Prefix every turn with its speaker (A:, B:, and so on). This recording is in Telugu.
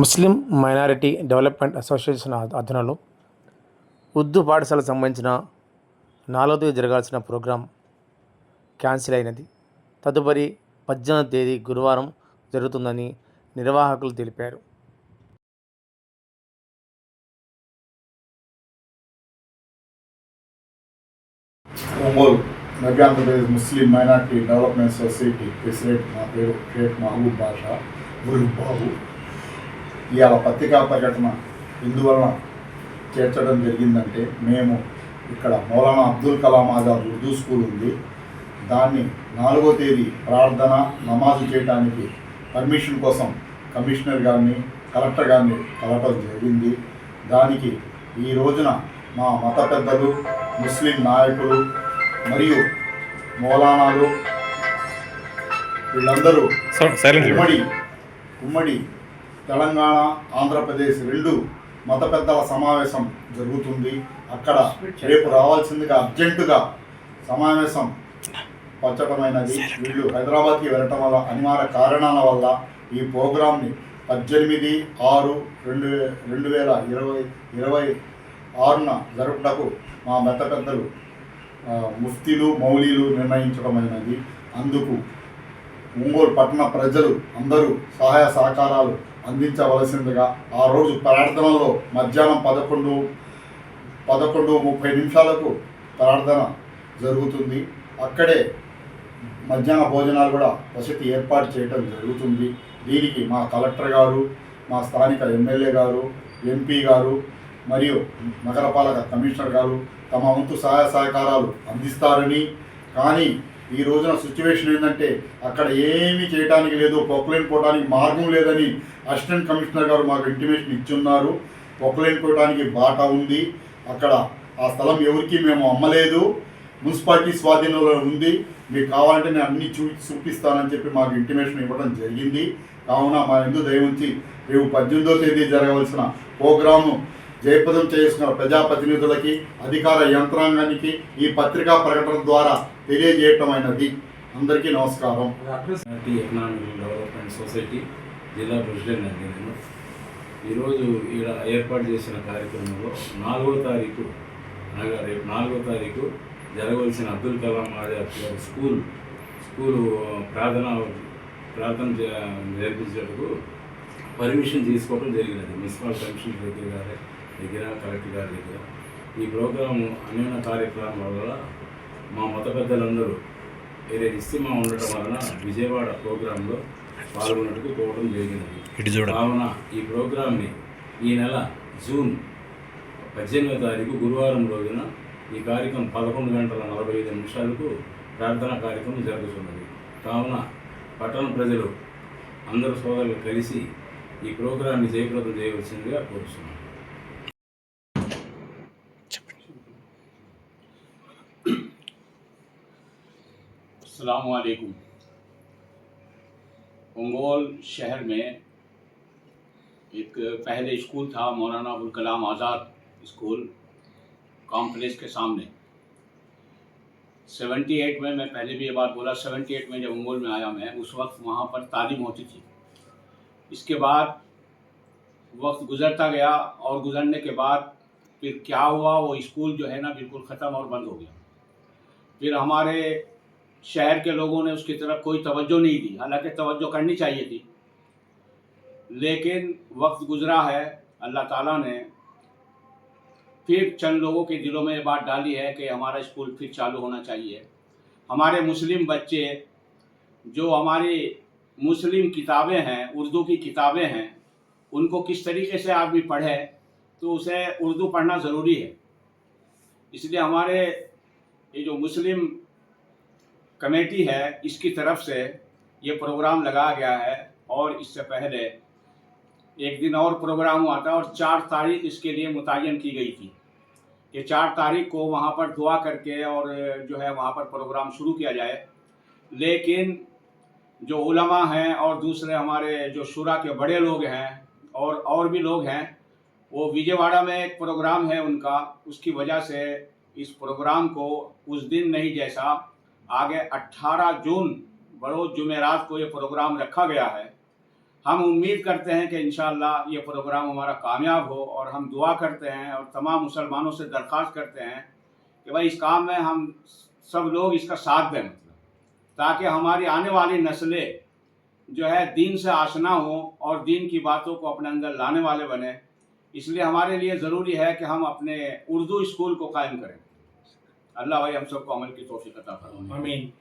A: ముస్లిం మైనారిటీ డెవలప్మెంట్ అసోసియేషన్ ఆధ్వర్యంలో ఉర్దూ పాఠశాలకు సంబంధించిన 4వ తేదీ జరగాల్సిన ప్రోగ్రాం క్యాన్సిల్ అయినది. తదుపరి 18వ తేదీ గురువారం జరుగుతుందని నిర్వాహకులు తెలిపారు.
B: ఒంగోలు నవ్యాంధ్రప్రదేశ్ ముస్లిం మైనార్టీ డెవలప్మెంట్ సొసైటీ ప్రెసిడెంట్ నా పేరు షేక్ మహబూబ్ బాషా బాబు. ఇవాళ పత్రికా ప్రకటన ఎందువలన చేర్చడం జరిగిందంటే, మేము ఇక్కడ మౌలానా అబ్దుల్ కలాం ఆజాద్ ఉర్దూ స్కూల్ ఉంది. దాన్ని 4వ తేదీ ప్రార్థన నమాజు చేయడానికి పర్మిషన్ కోసం కమిషనర్ గారిని కలెక్టర్ గారిని కలవటం జరిగింది. దానికి ఈ రోజున మా మత పెద్దలు, ముస్లిం నాయకులు మరియు మౌలానాలు వీళ్ళందరూ ఉమ్మడి తెలంగాణ, ఆంధ్రప్రదేశ్ 2 మత పెద్దల సమావేశం జరుగుతుంది. అక్కడ రేపు రావాల్సిందిగా అర్జెంటుగా సమావేశం పచ్చటమైనది. వీళ్ళు హైదరాబాద్కి వెళ్ళటం వల్ల అనివార్య కారణాల వల్ల ఈ ప్రోగ్రాంని 18/6/2026న జరుపుటకు మా మత పెద్దలు ముఫ్తీలు, మౌలీలు నిర్ణయించడమైనది. అందుకు ఒంగోలు పట్టణ ప్రజలు అందరూ సహాయ సహకారాలు అందించవలసిందిగా ఆ రోజు ప్రార్థనలో మధ్యాహ్నం 11:30 ప్రార్థన జరుగుతుంది. అక్కడే మధ్యాహ్న భోజనాలు కూడా వసతి ఏర్పాటు చేయడం జరుగుతుంది. దీనికి మా కలెక్టర్ గారు, మా స్థానిక ఎమ్మెల్యే గారు, ఎంపీ గారు మరియు నగరపాలక కమిషనర్ గారు తమ వంతు సహాయ సహకారాలు అందిస్తారని, కానీ ఈ రోజున సిచ్యువేషన్ ఏంటంటే అక్కడ ఏమీ చేయడానికి లేదు, పొక్లైన్ పోవడానికి మార్గం లేదని అసిస్టెంట్ కమిషనర్ గారు మాకు ఇంటిమేషన్ ఇచ్చున్నారు. పొక్లైన్ పోవడానికి బాట ఉంది. అక్కడ ఆ స్థలం ఎవరికి మేము అమ్మలేదు, మున్సిపాలిటీ స్వాధీనంలో ఉంది. మీకు కావాలంటే నేను అన్ని చూపిస్తానని చెప్పి మాకు ఇంటిమేషన్ ఇవ్వడం జరిగింది. కావున మా హిందూ దయవుంచి రేపు 18వ తేదీ జరగవలసిన ప్రోగ్రాము జయప్రదం చేసుకున్న ప్రజాప్రతినిధులకి, అధికార యంత్రాంగానికి ఈ పత్రికా ప్రకటన ద్వారా తెలియజేయటమైనది. అందరికీ నమస్కారం.
C: ఎకనామిక్ డెవలప్మెంట్ సొసైటీ జిల్లా ప్రెసిడెంట్ అండి నేను. ఈరోజు ఇక్కడ ఏర్పాటు చేసిన కార్యక్రమంలో 4వ తారీఖు అనగా రేపు 4వ తారీఖు జరగవలసిన అబ్దుల్ కలాం ఆజాద్ స్కూలు ప్రార్థన జరిపించేందుకు పర్మిషన్ తీసుకోవడం జరిగినది. మున్సిపల్ కమిషనర్ దగ్గర కలెక్టర్ గారి దగ్గర. ఈ ప్రోగ్రాము అనేక కార్యక్రమాల వల్ల మా మత పెద్దలందరూ వేరే ఇస్తిమా ఉండటం వలన విజయవాడ ప్రోగ్రాంలో పాల్గొన్నట్టుకు పోవడం జరిగినది. కావున ఈ ప్రోగ్రాంని ఈ నెల జూన్ 18వ తారీఖు గురువారం రోజున ఈ కార్యక్రమం 11:45 ప్రార్థనా కార్యక్రమం జరుగుతున్నది. కావున పట్టణ ప్రజలు అందరూ సోదరులు కలిసి ఈ ప్రోగ్రాంని జయప్రదం చేయవలసిందిగా కోరుతున్నాను.
D: अस्सलाम वालेकुम। ओंगोल शहर में एक पहले स्कूल था, मौलाना अब्दुल कलाम आज़ाद स्कूल कॉम्प्लेक्स के सामने। 78 में, मैं पहले भी ये बात बोला, 78 में जब ओंगोल में आया मैं, उस वक्त वहाँ पर तालीम होती थी। इसके बाद वक्त गुज़रता गया और गुज़रने के बाद फिर क्या हुआ, वो स्कूल जो है ना बिल्कुल ख़त्म और बंद हो गया। फिर हमारे शहर के लोगों ने उसकी तरफ कोई तवज्जो नहीं दी, हालांकि तवज्जो करनी चाहिए थी, लेकिन वक्त गुज़रा है। अल्लाह ताला ने फिर चंद लोगों के दिलों में ये बात डाली है कि हमारा स्कूल फिर चालू होना चाहिए। हमारे मुस्लिम बच्चे जो हमारी मुस्लिम किताबें हैं, उर्दू की किताबें हैं, उनको किस तरीके से आदमी पढ़े तो उसे उर्दू पढ़ना ज़रूरी है। इसलिए हमारे ये जो मुस्लिम कमेटी है इसकी तरफ से ये प्रोग्राम लगाया गया है। और इससे पहले एक दिन और प्रोग्राम हुआ था और 4 तारीख इसके लिए मुतय्यन की गई थी कि 4 तारीख को वहाँ पर दुआ करके और जो है वहाँ पर प्रोग्राम शुरू किया जाए। लेकिन जो उलमा हैं और दूसरे हमारे जो शुरा के बड़े लोग हैं और भी लोग हैं, वो विजयवाड़ा में एक प्रोग्राम है उनका, उसकी वजह से इस प्रोग्राम को उस दिन नहीं जैसा आगे 18 जून बरोज़ जुमेरात को ये प्रोग्राम रखा गया है। हम उम्मीद करते हैं कि इंशाअल्लाह ये प्रोग्राम हमारा कामयाब हो, और हम दुआ करते हैं और तमाम मुसलमानों से दरख्वास्त करते हैं कि भाई इस काम में हम सब लोग इसका साथ दें, मतलब ताकि हमारी आने वाली नस्लें जो है दीन से आशना हो और दीन की बातों को अपने अंदर लाने वाले बने। इसलिए हमारे लिए ज़रूरी है कि हम अपने उर्दू स्कूल को कायम करें। अल्लाह भाई हम सबको अमल की तौफीक अता फरमाए।
A: आमीन।